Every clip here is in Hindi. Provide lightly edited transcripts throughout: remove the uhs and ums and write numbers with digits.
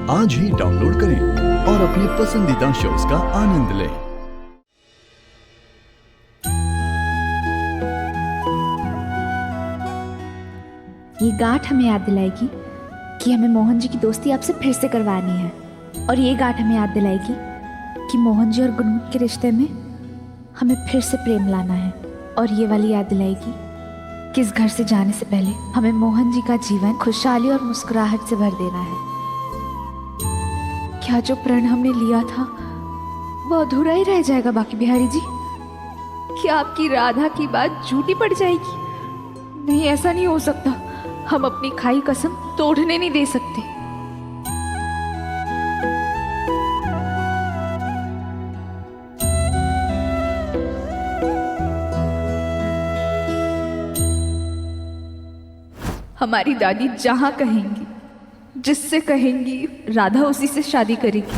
आज ही डाउनलोड करें और अपने पसंदीदा शोज का आनंद लें। ये गांठ हमें याद दिलाएगी कि हमें मोहन जी की दोस्ती आपसे फिर से करवानी है, और ये गांठ हमें याद दिलाएगी कि मोहन जी और गुनगुन के रिश्ते में हमें फिर से प्रेम लाना है, और ये वाली याद दिलाएगी कि इस घर से जाने से पहले हमें मोहन जी का जीवन खुशहाली और मुस्कुराहट से भर देना है। क्या जो प्रण हमने लिया था वो अधूरा ही रह जाएगा बाकी बिहारी जी? क्या आपकी राधा की बात झूठी पड़ जाएगी? नहीं, ऐसा नहीं हो सकता। हम अपनी खाई कसम तोड़ने नहीं दे सकते। हमारी दादी जहां कहेंगी, जिससे कहेंगी, राधा उसी से शादी करेगी।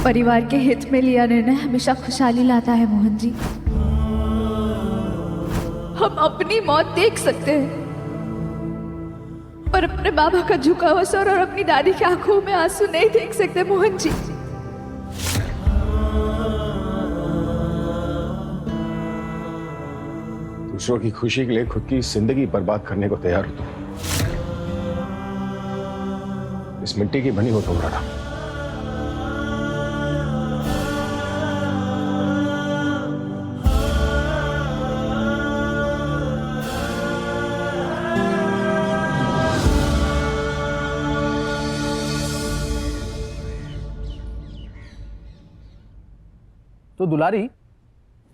परिवार के हित में लिया निर्णय हमेशा खुशहाली लाता है मोहन जी। हम अपनी मौत देख सकते हैं, पर अपने बाबा का झुका हुआ सर और अपनी दादी की आंखों में आंसू नहीं देख सकते मोहन जी। दूसरों की खुशी के लिए खुद की जिंदगी बर्बाद करने को तैयार हो तुम। इस मिट्टी की बनी हो तुम राधा। तो दुलारी,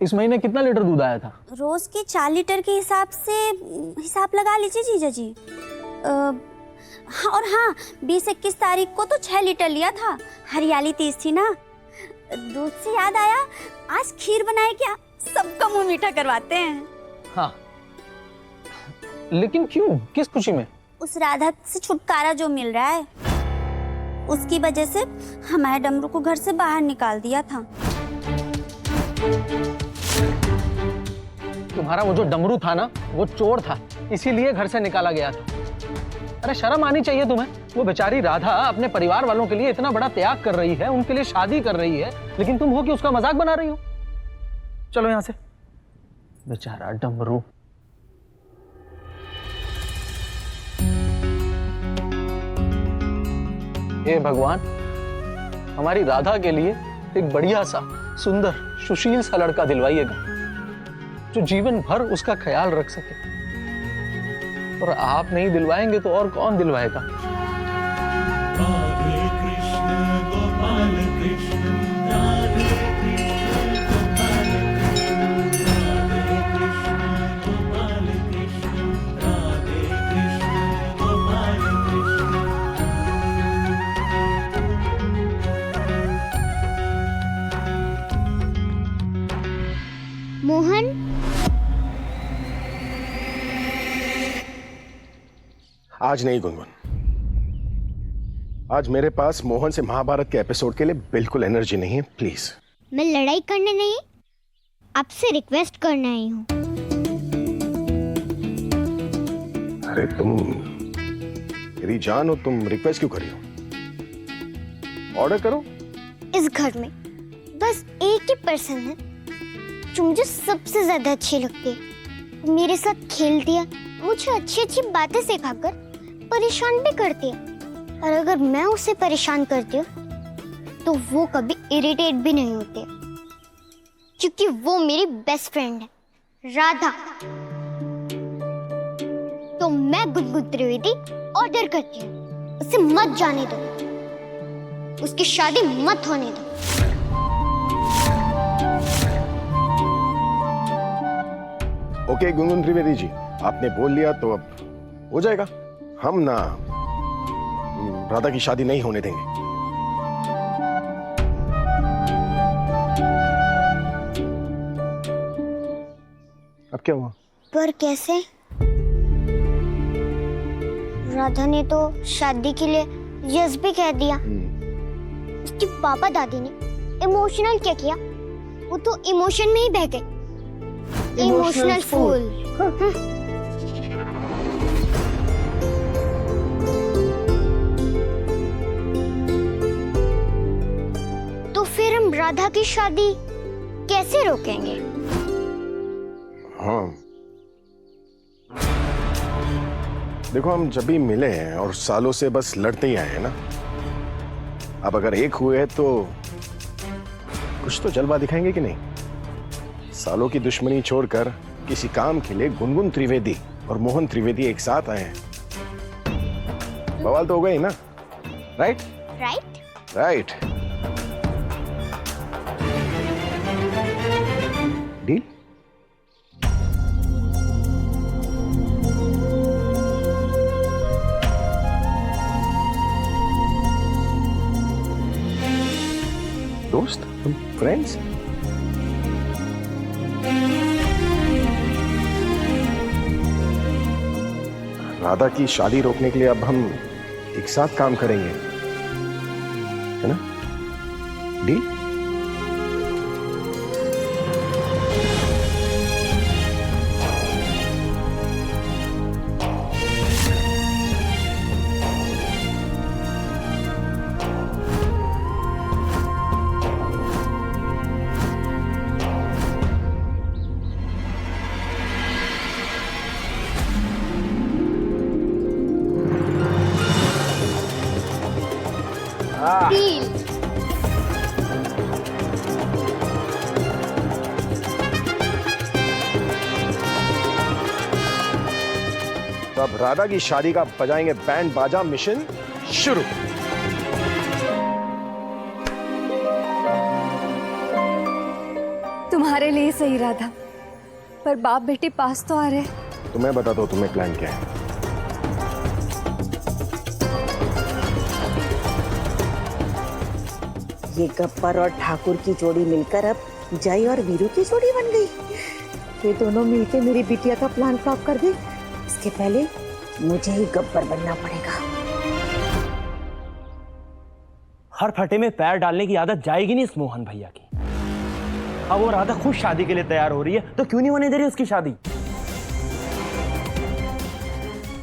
इस महीने कितना लीटर दूध आया था? रोज के 4 लीटर के हिसाब से हिसाब लगा लीजिए जीजा जी। और हाँ, 20-21 तारीख को तो 6 लीटर लिया था। हरियाली तीज थी ना। दूध से याद आया, आज खीर बनाए क्या? सबका मुंह मीठा करवाते हैं। हाँ, लेकिन क्यों? किस खुशी में? उस राधा से छुटकारा जो मिल रहा है, उसकी वजह से हमारे डमरू को घर से बाहर निकाल दिया था। तुम्हारा वो जो डमरू था ना, वो चोर था, इसीलिए घर से निकाला गया था। अरे शर्म आनी चाहिए तुम्हें। वो बेचारी राधा अपने परिवार वालों के लिए इतना बड़ा त्याग कर रही है, उनके लिए शादी कर रही है, लेकिन तुम हो कि उसका मजाक बना रही हो। चलो यहां से। बेचारा डमरू। हे भगवान, हमारी राधा के लिए एक बढ़िया सा, सुंदर, सुशील सा लड़का दिलवाइएगा जो जीवन भर उसका ख्याल रख सके। और आप नहीं दिलवाएंगे तो और कौन दिलवाएगा? राधे कृष्ण गोपाल कृष्ण, राधे कृष्ण गोपाल कृष्ण, राधे कृष्ण गोपाल कृष्ण, राधे कृष्ण गोपाल कृष्ण। मोहन, आज नहीं गुनगुन, आज मेरे पास मोहन से महाभारत के एपिसोड के लिए बिल्कुल एनर्जी नहीं है। प्लीज। मैं लड़ाई करने नहीं, आपसे रिक्वेस्ट करने आई हूँ। अरे तुम मेरी जान हो, तुम रिक्वेस्ट क्यों करी हो? ऑर्डर करो। इस घर में बस एक ही पर्सन है जो मुझे सबसे ज्यादा अच्छी लगती है। मेरे साथ खेलती है, मुझे अच्छी अच्छी बातें सिखाकर परेशान भी करती है, और अगर मैं उसे परेशान करती हूँ तो वो कभी इरिटेट भी नहीं होते, क्योंकि वो मेरी बेस्ट फ्रेंड है, राधा। तो मैं गुनगुन त्रिवेदी ऑर्डर करती हूँ, उसे मत जाने दो, उसकी शादी मत होने दो। ओके गुनगुन त्रिवेदी जी, आपने बोल लिया तो अब हो जाएगा। हम ना राधा की शादी नहीं होने देंगे। अब क्या हुआ? पर कैसे? राधा ने तो शादी के लिए यस भी कह दिया। उसके पापा दादी ने इमोशनल क्या किया? वो तो इमोशन में ही बह गए। Emotional fool. राधा की शादी कैसे रोकेंगे? हाँ, देखो हम जब भी मिले हैं और सालों से बस लड़ते ही आए हैं ना, अब अगर एक हुए हैं तो कुछ तो जलवा दिखाएंगे कि नहीं? सालों की दुश्मनी छोड़कर किसी काम के लिए गुनगुन त्रिवेदी और मोहन त्रिवेदी एक साथ आए हैं। बवाल तो हो गई ना? Right right? राइट। डील? दोस्त, फ्रेंड्स। राधा की शादी रोकने के लिए अब हम एक साथ काम करेंगे, है ना? डील? डील। तो अब राधा की शादी का बजाएंगे बैंड बाजा। मिशन शुरू। तुम्हारे लिए सही रहा था, पर बाप बेटी पास तो आ रहे। तुम्हें बता दो तुम्हें प्लान क्या है? ये गब्बर और ठाकुर की जोड़ी मिलकर अब जय और वीरू की जोड़ी बन गई। ये दोनों मिलके मेरी बिटिया का प्लान फ्लॉप कर दे, इसके पहले मुझे ही गब्बर बनना पड़ेगा। हर फटे में पैर डालने की आदत जाएगी नहीं इस मोहन भैया की। अब वो राधा खुद शादी के लिए तैयार हो रही है तो क्यों नहीं होने दे रही उसकी शादी?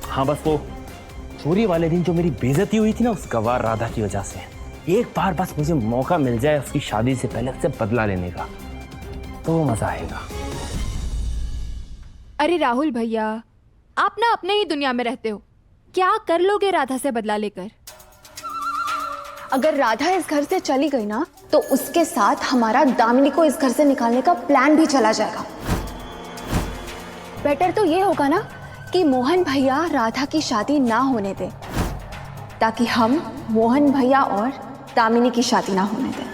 हाँ, बस वो चोरी वाले दिन जो मेरी बेइज्जती हुई थी ना उस गवार राधा की वजह से, एक बार बस मुझे मौका मिल जाए उसकी शादी से पहले उससे बदला लेने का, तो वो मजा आएगा। अरे राहुल भैया, आप ना अपने ही दुनिया में रहते हो। क्या कर लोगे राधा से बदला लेकर? अगर राधा इस घर से चली गई ना तो उसके साथ हमारा दामिनी को इस घर से निकालने का प्लान भी चला जाएगा। बेटर तो ये होगा ना कि मोहन भैया राधा की शादी ना होने दें, ताकि हम मोहन भैया और दामिनी की शादी ना होने दें।